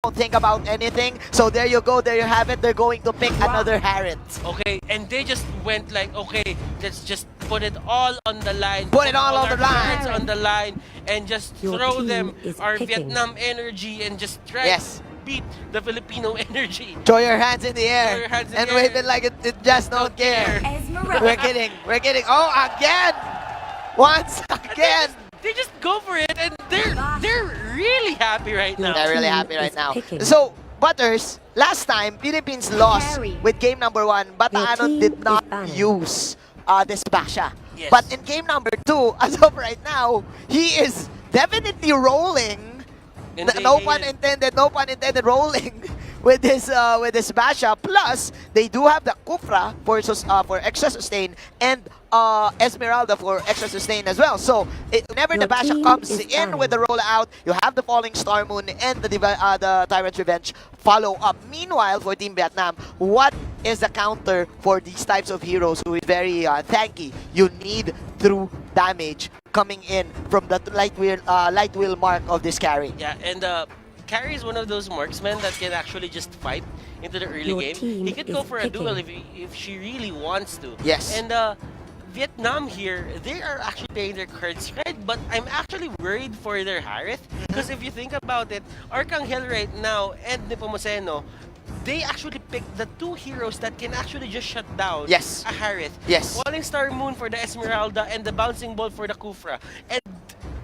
don't think about anything. So there you go, there you have it. They're going to pick another Harriet. Okay, and they just went like, okay, let's just put it all on the line. Put it all on our the line. cards on the line and just Your throw team them is our picking. Vietnam energy and just try Yes. to beat the Filipino energy. Throw your hands in the Throw air your hands in and the wave air. it like it just don't care. Esmeralda. We're kidding. We're kidding. Oh, again. Once again. They just go for it and they're really happy right now. They're really team happy right is now. picking. So, Butters, last time, Philippines lost Carry. with game number 1. Bataano team did is not banned. use this Basha. Yes. But in game number 2, as of right now, he is definitely rolling. And they No hate pun it. intended, no pun intended, rolling with this Basha. Plus, they do have the Kufra for extra sustain and Esmeralda for extra sustain as well. So, whenever the Your Basha team comes is in banned. with the rollout, you have the Falling Star Moon and the Tyrant's Revenge follow up. Meanwhile, for Team Vietnam, what is the counter for these types of heroes who is very tanky? You need through damage coming in from the light wheel mark of this carry. Yeah, and Carry is one of those marksmen that can actually just fight into the early Your game. team He could is go for a picking. duel if she really wants to. Yes. And Vietnam here, they are actually playing their cards right, but I'm actually worried for their Harith. Because if you think about it, Arcangel right now and Nepomuceno, they actually picked the two heroes that can actually just shut down Yes. a Harith. Yes. Falling Star Moon for the Esmeralda and the Bouncing Ball for the Kufra. And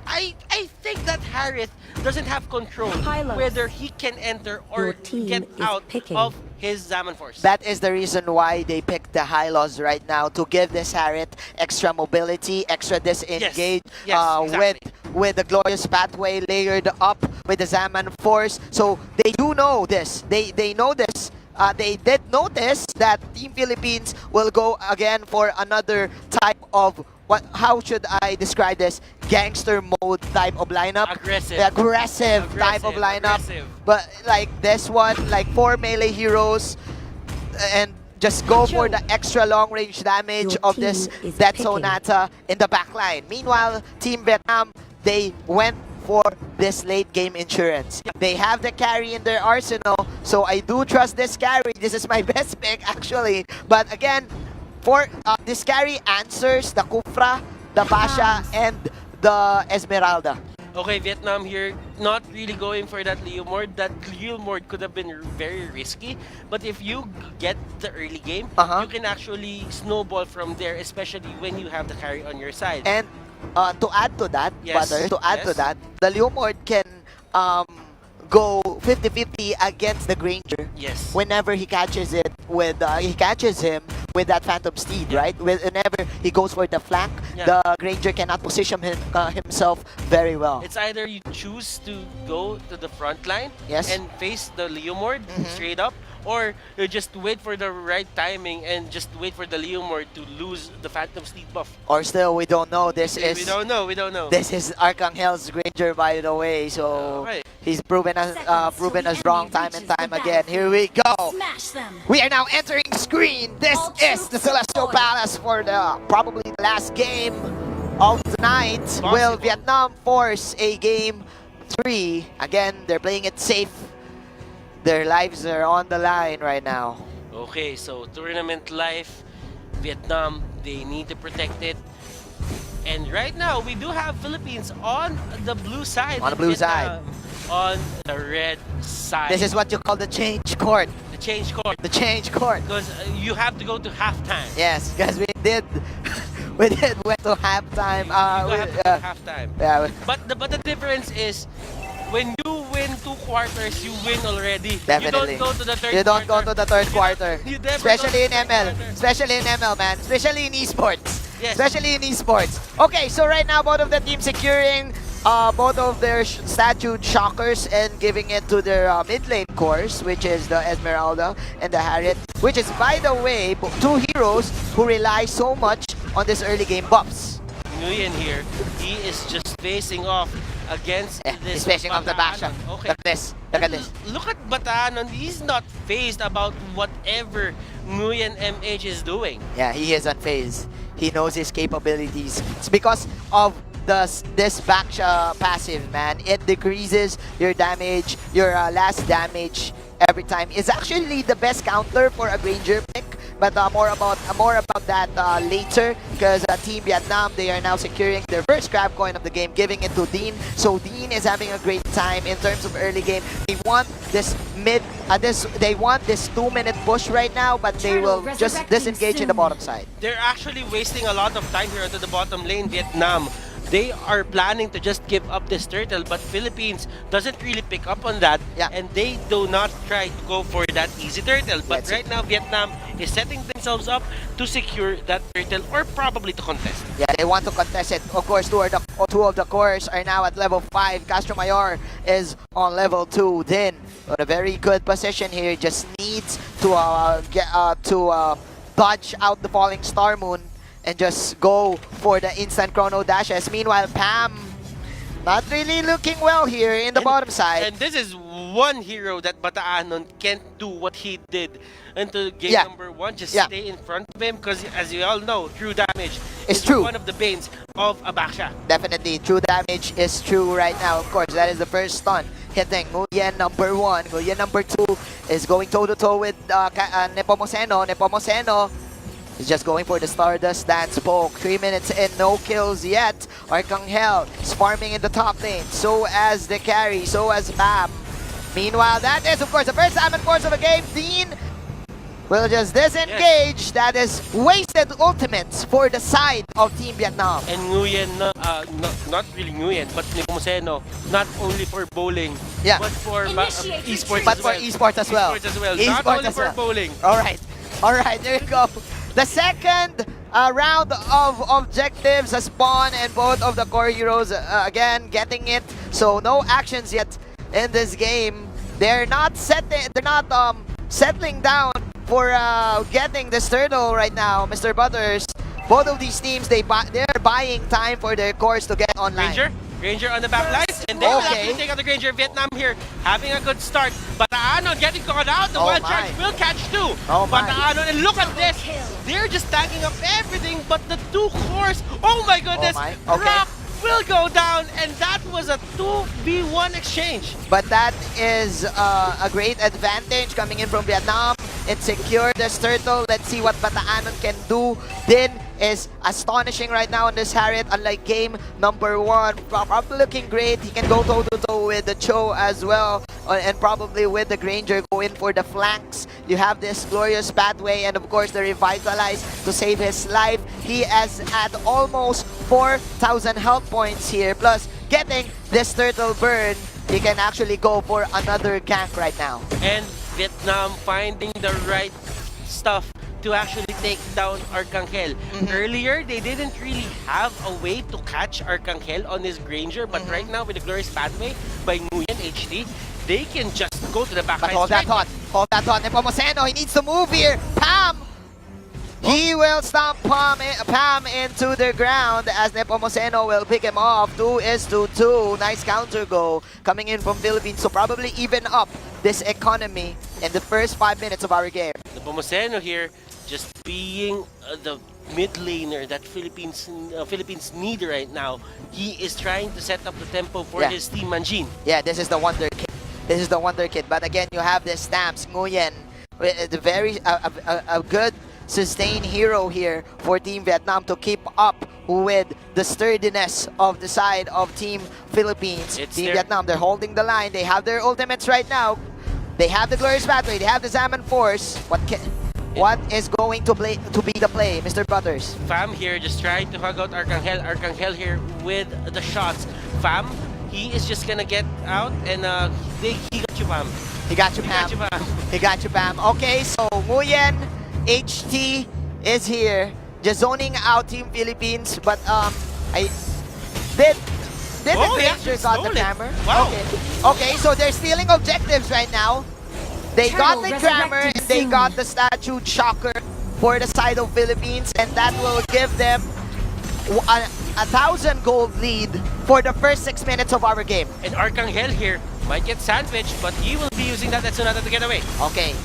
I think that Harith doesn't have control Hylos. whether he can enter or Your team get is out picking. of his Zaman Force. That is the reason why they picked the Hylos right now, to give this Harriet extra mobility, extra disengage Yes, exactly. with the Glorious Pathway layered up with the Zaman Force. So they do know this. They know this. They did notice that Team Philippines will go again for another type of how should I describe this? Gangster mode type of lineup. Aggressive type of lineup. Aggressive. But like this one, like 4 melee heroes and just go for the extra long range damage Your of team this is Death picking. Sonata in the backline. Meanwhile, Team Vietnam, they went for this late game insurance. They have the carry in their arsenal, so I do trust this carry. This is my best pick actually. But again, for this carry answers the Kufra, the Basha, and the Esmeralda. Okay, Vietnam here, not really going for that Leomord. That Leomord could have been very risky. But if you get the early game, you can actually snowball from there, especially when you have the carry on your side. And to add to that, Yes, Butter, to add to yes. that, the Leomord can go 50-50 against the Granger. Yes. Whenever he catches it with he catches him with that Phantom Steed, right? Whenever he goes for the flank, Yeah. the Granger cannot position himself very well. It's either you choose to go to the front line Yes. and face the Leomord straight up, or you just wait for the right timing and just wait for the Leomord to lose the Phantom Steed buff. Or still, we don't know. This We is don't know, we don't know. this is Archangel's Granger, by the way. So Okay. he's proven us wrong time and time again. Here we go. Smash them. We are now entering the screen. This is the Celestial Palace for the probably the last game of the night. Will Vietnam force a game 3? Again, they're playing it safe. Their lives are on the line right now. Okay, so tournament life, Vietnam, they need to protect it. And right now, we do have Philippines on the blue side. On the and blue Vietnam on the red side. This is what you call the change court. the change court. The change court. Because you have to go to halftime. Yes, because we did went to halftime. You have to go to halftime. Yeah, But the difference is, when you win 2 quarters, you win already. definitely. You don't go to the third You don't quarter. go to the third quarter. You never Especially in go to the third ML. quarter. Especially in ML, man. Especially in esports. Yes. Especially in esports. Okay, so right now both of the teams securing both of their statue shockers and giving it to their mid lane course, which is the Esmeralda and the Harriet, which is, by the way, 2 heroes who rely so much on this early game buffs. Nguyen here, he is just facing off against Yeah, this he's facing off the Basha. Batanon. Okay. Look at this. Look at this. Look at Batanon. He's not phased about whatever Nguyen MH is doing. Yeah, he is unfazed. He knows his capabilities. It's because of does this back passive, man. It decreases your damage, your last damage every time. It's actually the best counter for a Granger pick, but more about that later, because Team Vietnam, they are now securing their first grab coin of the game, giving it to Dean. So Dean is having a great time in terms of early game. They want this they want this 2-minute push right now, but they will just disengage in the bottom side. They're actually wasting a lot of time here onto the bottom lane, Vietnam. They are planning to just give up this turtle, but Philippines doesn't really pick up on that, and they do not try to go for that easy turtle. But right now, Vietnam is setting themselves up to secure that turtle, or probably to contest. Yeah, they want to contest it. Of course, two of the cores are now at level 5. Castro Mayor is on level 2. Din, on a very good position here, just needs to dodge out the falling Star Moon and just go for the instant chrono dashes. Meanwhile, Pam not really looking well here in the bottom side. And this is one hero that Bataanon can't do what he did into game number 1. Just stay in front of him, because as you all know, true damage is one of the banes of a Baksha. Definitely, true damage is true right now. Of course, that is the first stun hitting Nguyen number 1. Nguyen number 2 is going toe-to-toe with Nepomuceno. Nepomuceno is just going for the Stardust Dance poke. 3 minutes in, no kills yet. Arcangel is farming in the top lane. So as the carry, so as Pam. Meanwhile, that is, of course, the first Salmon Force of the game. Dean will just disengage. That is wasted ultimates for the side of Team Vietnam. And Nguyen, not really Nguyen, but Nepomuceno, not only for bowling, but for esports but for esports as well. Not only for bowling. Alright, there you go. The second round of objectives, a spawn, and both of the core heroes again getting it. So no actions yet in this game. They're not settling down for getting this turtle right now, Mr. Butters. Both of these teams, they're buying time for their cores to get online. Granger on the back line, and they will actually take out the Granger. Vietnam here having a good start. Bataanon getting caught out. The wild charge will catch too. Bataanon, and look at this. They're just tagging up everything, but the two cores. Oh my goodness. Rock will go down, and that was a 2v1 exchange. But that is a great advantage coming in from Vietnam. It secured this turtle. Let's see what Bataanon can do. Din is astonishing right now on this Harriet, unlike game number 1. Probably looking great. He can go toe-to-toe with the Cho as well, and probably with the Granger go in for the flanks. You have this glorious pathway, and of course the Revitalize to save his life. He is at almost 4,000 health points here, plus getting this turtle burn. He can actually go for another gank right now. And Vietnam finding the right stuff to actually take down Arcangel. Earlier, they didn't really have a way to catch Arcangel on his Granger, but right now with the glorious pathway by Nguyen HT, they can just go to the back line. Hold that thought. Nepomuceno, he needs to move here. Pam! He will stomp Pam into the ground as Nepomuceno will pick him off. 2-2. Nice counter goal coming in from Philippines, so probably even up this economy in the first 5 minutes of our game. Nepomuceno here just being the mid laner that Philippines need right now. He is trying to set up the tempo for his team Manjin. Yeah, this is the wonder kid. But again, you have this stamps. Nguyen, the very a good sustained hero here for Team Vietnam to keep up with the sturdiness of the side of Team Philippines. Team Vietnam, they're holding the line. They have their ultimates right now. They have the glorious pathway. They have the Salmon Force. What is going to be the play, Mr. Butters? Fam here just trying to hug out Arcangel. Arcangel here with the shots. Fam, he is just gonna get out, and he got you, Fam. He got you, Pam. Okay, so Nguyen HT is here, just zoning out Team Philippines, but did the Granger got the hammer? Wow. Okay, so they're stealing objectives right now. They got the Jammer, and they got the Statue Shocker for the side of Philippines, and that will give them a 1,000 gold lead for the first 6 minutes of our game. And Arcangel here might get sandwiched, but he will be using that Etsunata to get away. Okay,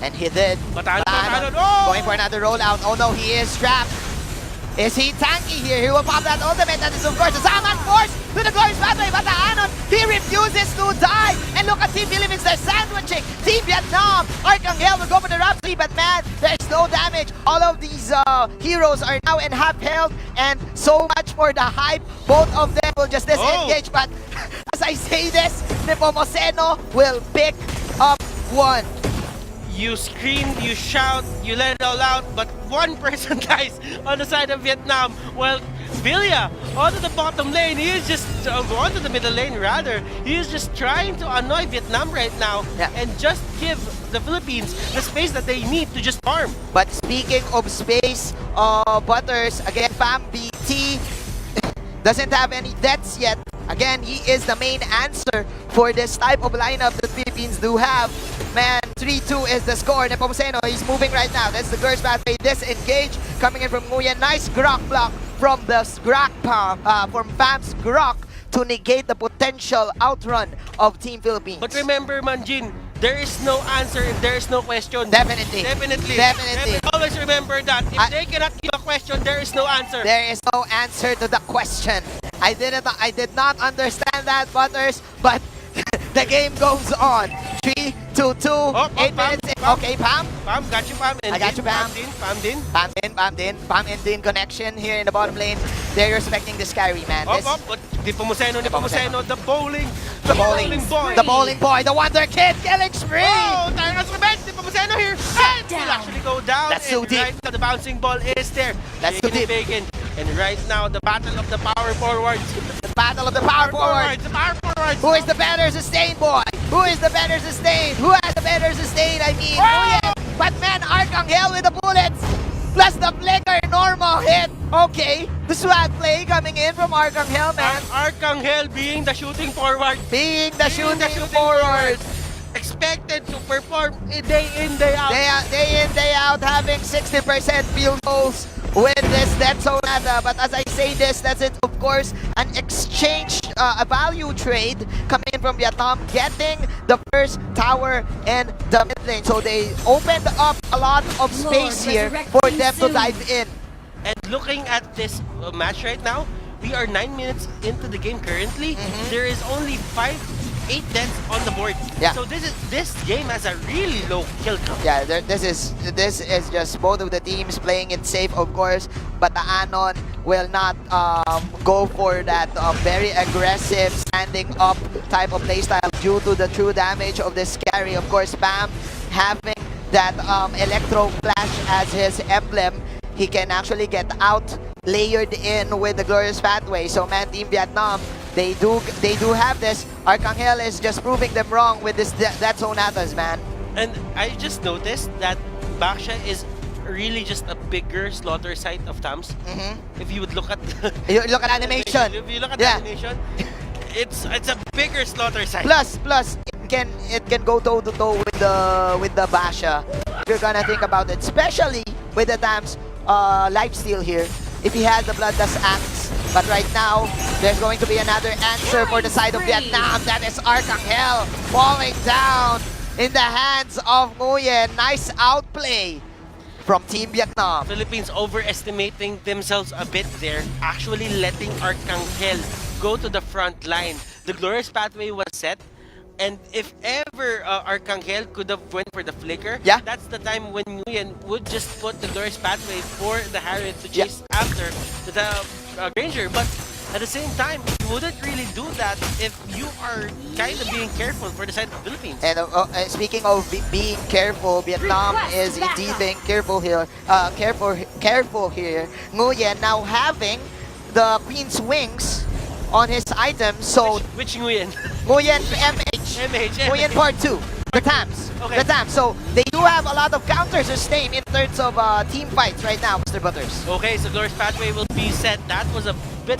and he did. Bataanon, Going for another rollout. Oh no, he is trapped. Is he tanky here? He will pop that ultimate. That is, of course, a Zaman Force to the Glorious Pathway. But the Anon, he refuses to die. And look at Team Philippines, they're sandwiching. Team Vietnam, Arcangel will go for the Rhapsody. But man, there's no damage. All of these heroes are now in half health. And so much for the hype. Both of them will just disengage. But as I say this, Nepomuceno will pick up one. You scream, you shout, you let it all out, but one person dies on the side of Vietnam. Well, Vilya, onto the bottom lane, he is just, onto the middle lane rather, he is just trying to annoy Vietnam right now and just give the Philippines the space that they need to just farm. But speaking of space, Butters, again, Fam BT doesn't have any deaths yet. Again, he is the main answer for this type of lineup that Philippines do have. Man, 3-2 is the score. Nepomuceno, he's moving right now. That's the Girls Pathway disengage. Coming in from Nguyen. Nice Grok block from the Grok from Fam's Grok to negate the potential outrun of Team Philippines. But remember, Manjin, there is no answer if there is no question. Definitely. Definitely. Always remember that. If they cannot give a question, there is no answer. There is no answer to the question. I did not understand that, Butters, but the game goes on. 3-2-2, 8 minutes in. Okay, Pam. Pam, got you, Pam. I got you, Pam. Pam and Din connection here in the bottom lane. They're respecting this carry, man. But Nepomuceno, the bowling boy. The bowling boy, the Wonder Kid, killing spree. Oh, Tyrant's revenge. Nepomuceno here. And he'll actually go down. That's too deep. Right now, the bouncing ball is there. That's too deep. And right now, the battle of the power forwards. The battle of the power forwards. The power forwards. Who is the better sustained, boy? Who is the better sustained? Who has the better sustained? I mean, but man, Arcangel with the bullets. Plus the flicker, normal hit. Okay, the swag play coming in from Arcangel, man. Arcangel being the shooting forward. Being the shooting forward. Expected to perform day in, day out. Day in, day out, having 60% field goals with this Death Sonata. But as I say this, that's it, of course, an exchange, a value trade coming in from Vietnam, getting the first tower in the mid lane. So they opened up a lot of space here for them to dive in. And looking at this match right now, we are 9 minutes into the game currently. There is only 8 deaths on the board. Yeah. So this game has a really low kill count. Yeah, this is just both of the teams playing it safe, of course, but the Anon will not go for that very aggressive standing up type of playstyle due to the true damage of this carry. Of course, Bam having that Electro Flash as his emblem, he can actually get out layered in with the Glorious Pathway. So man, Team Vietnam, they do have this. Arcangel is just proving them wrong with this Death Sonatas, man. And I just noticed that Baksha is really just a bigger slaughter site of Tams. If you would look at you look at animation. If you look at the animation, it's a bigger slaughter site. Plus it can go toe to toe with the Basha. If you're gonna think about it, especially with the Tams lifesteal here. If he has the Bloodlust Axe. But right now, there's going to be another answer for the side of Vietnam. That is Arcangel falling down in the hands of Nguyen. Nice outplay from Team Vietnam. Philippines overestimating themselves a bit there, actually letting Arcangel go to the front line. The Glorious Pathway was set. And if ever Arcangel could have went for the flicker, that's the time when Nguyen would just put the Glorious Pathway for the Harriet to chase after the Granger. But at the same time, you wouldn't really do that if you are kind of being careful for the side of the Philippines. And speaking of being careful, Vietnam is indeed being careful here. Careful here. Nguyen now having the Queen's Wings on his item, so which Nguyen? Nguyen MH. Nguyen part 2. The Tams. Okay. The Tams. So they do have a lot of counter sustain in terms of team fights right now, Mr. Butters. Okay, so Glorious Pathway will be set. That was a bit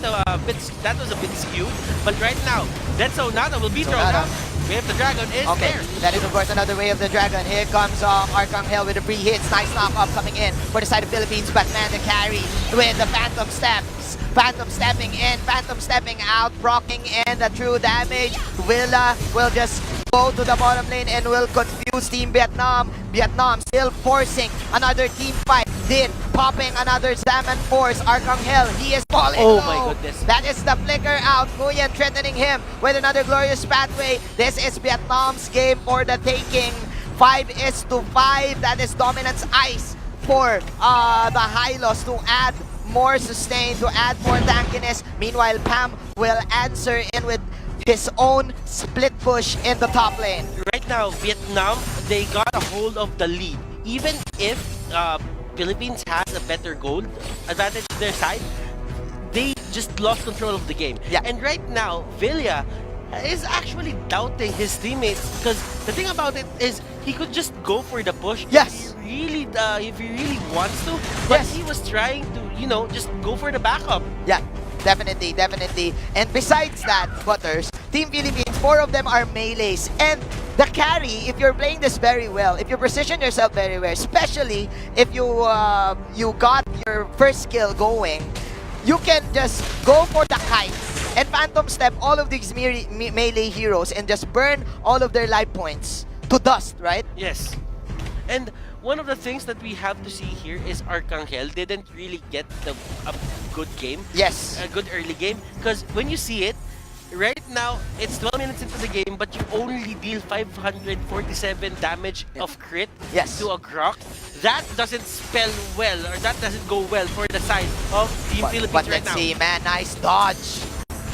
skewed, but right now, Death Sonata will be thrown out. Way of the Dragon is there. That is, of course, another Way of the Dragon. Here comes Arcangel with the free hits. Nice knock-up coming in for the side of Philippines. But man, the carry with the Phantom Steps. Phantom stepping in, Phantom stepping out, proccing in the true damage. Villa will just go to the bottom lane and will confuse Team Vietnam. Vietnam still forcing another team fight. Din popping another Salmon Force. Arcangel, he is falling Oh low. my goodness. That is the flicker out. Nguyen threatening him with another glorious pathway. This is Vietnam's game for the taking. 5-5. That is dominance ice for the Hylos to add more sustain, to add more tankiness. Meanwhile, Pam will answer in with his own split push in the top lane. Right now, Vietnam, they got a hold of the lead. Even if Philippines has a better goal advantage to their side, they just lost control of the game. Yeah. And right now, Villia is actually doubting his teammates because the thing about it is he could just go for the push Yes. if he really wants to, but Yes. he was trying to, just go for the backup. Yeah, definitely, definitely. And besides that, Butters, Team Philippines, 4 of them are melees. And the carry, if you're playing this very well, if you position yourself very well, especially if you got your first skill going, you can just go for the kites and Phantom Step all of these melee heroes and just burn all of their life points to dust, right? Yes. And one of the things that we have to see here is Arcangel didn't really get a good game. Yes. A good early game. Because when you see it, right now, it's 12 minutes into the game, but you only deal 547 damage of crit Yes. to a Grok. That doesn't spell well, or that doesn't go well for the side of Team Philippines But right let's now. see, man, nice dodge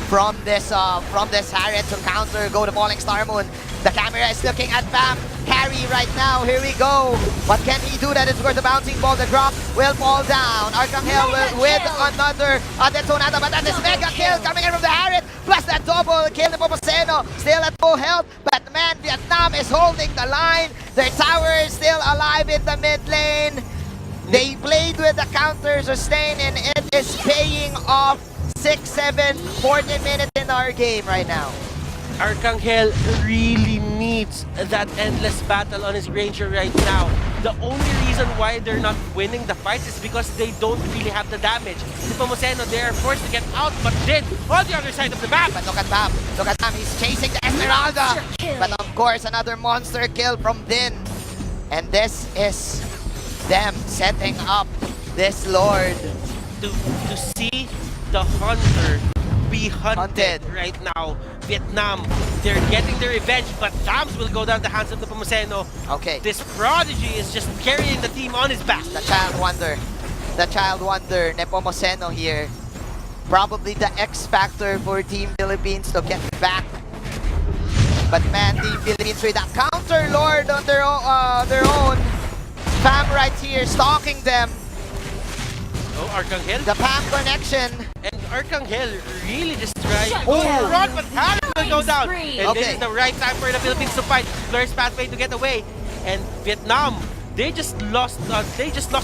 from this Harriet to counter, go to Falling Star Moon. The camera is looking at Bam. Carry right now, here we go. What can he do? That is where the bouncing ball, the drop will fall down. Arcangel will with another detonata, but that is mega kill coming in from the Harriet. Plus that double kill, the Popoceno still at full health. But man, Vietnam is holding the line. Their tower is still alive in the mid lane. They played with the counter sustain and it is paying off. 6, 7, 14 minutes in our game right now. Arcangel really needs that endless battle on his Ranger right now. The only reason why they're not winning the fights is because they don't really have the damage. Si Pomoceno, they are forced to get out, but then on the other side of the map. But look at Bam. Look at Bam. He's chasing the Esmeralda. But of course, another monster kill from Din. And this is them setting up this Lord. To see the hunter be hunted right now. Vietnam, they're getting their revenge, but Thams will go down the hands of the Pomoceno. Okay. This prodigy is just carrying the team on his back. The child wonder. The child wonder, Nepomoceno here. Probably the X factor for Team Philippines to get back. But man, Team Philippines with a counter Lord on their own. Pam right here stalking them. Oh, Arcangel. The Pam connection. And Arcangel really just tried to Oh. run, but Harry will go down. And this Okay. is the right time for the Philippines to fight. Blur's pathway to get away. And Vietnam, they just lost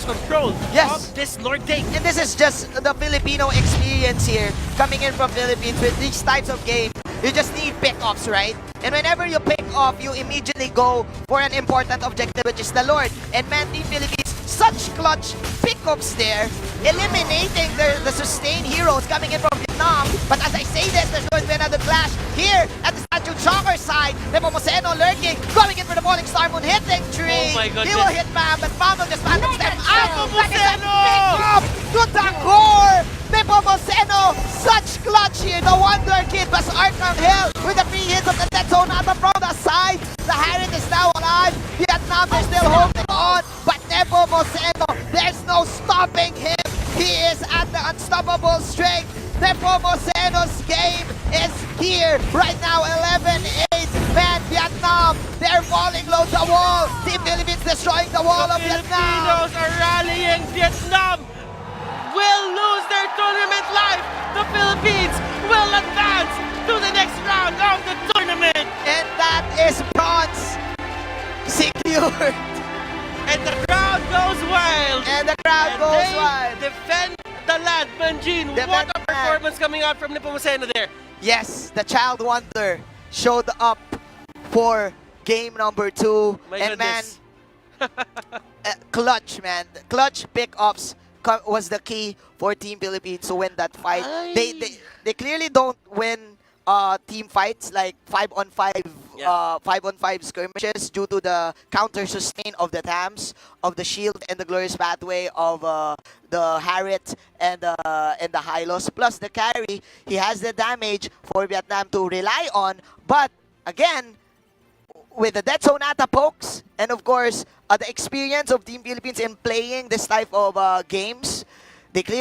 control Yes. of this Lord take. And this is just the Filipino experience here. Coming in from Philippines with these types of games, you just need pick-offs, right? And whenever you pick off, you immediately go for an important objective, which is the Lord. And man, Team Philippines, such clutch pickups there, eliminating the sustained heroes coming in from Vietnam. But as I say this, there's going to be another clash here at the Statue Chalker side. Nepomoceno lurking, going in for the Falling Star Moon, hitting tree. Oh my goodness. He will hit Pam, but Pam will just phantom step out. Nepomoceno! Pick up to the core. Nepomoceno, such clutch here. The Wonder Kid plus Arcangel with the 3 hits of the detonata from the side. The Harriet is now alive. Vietnam is still holding on, but Nepomoceno, there's no stopping him. He is at the unstoppable strength. Nepomoceno's game is here right now. 11-8. Man, Vietnam, they're falling low the wall. Team Philippines destroying the wall of Vietnam. Filipinos are rallying. Vietnam will lose their tournament life. The Philippines will advance to the next round of the tournament. And that is bronze secured. And the crowd goes wild. And the crowd And goes they wild. defend the land. Manjin, Defend what a the land. performance coming out from Nepomoceno there. Yes, the Child Wonder showed up for game number 2. My and goodness. man, clutch, man. Clutch pickups was the key for Team Philippines to win that fight. They clearly don't win team fights like 5-on-5 Yeah. 5-on-5 skirmishes due to the counter sustain of the Tams, of the shield, and the glorious pathway of the Harriet and the Hylos. Plus the carry, he has the damage for Vietnam to rely on. But again, with the Death Sonata pokes, and of course, the experience of Team Philippines in playing this type of games, they clear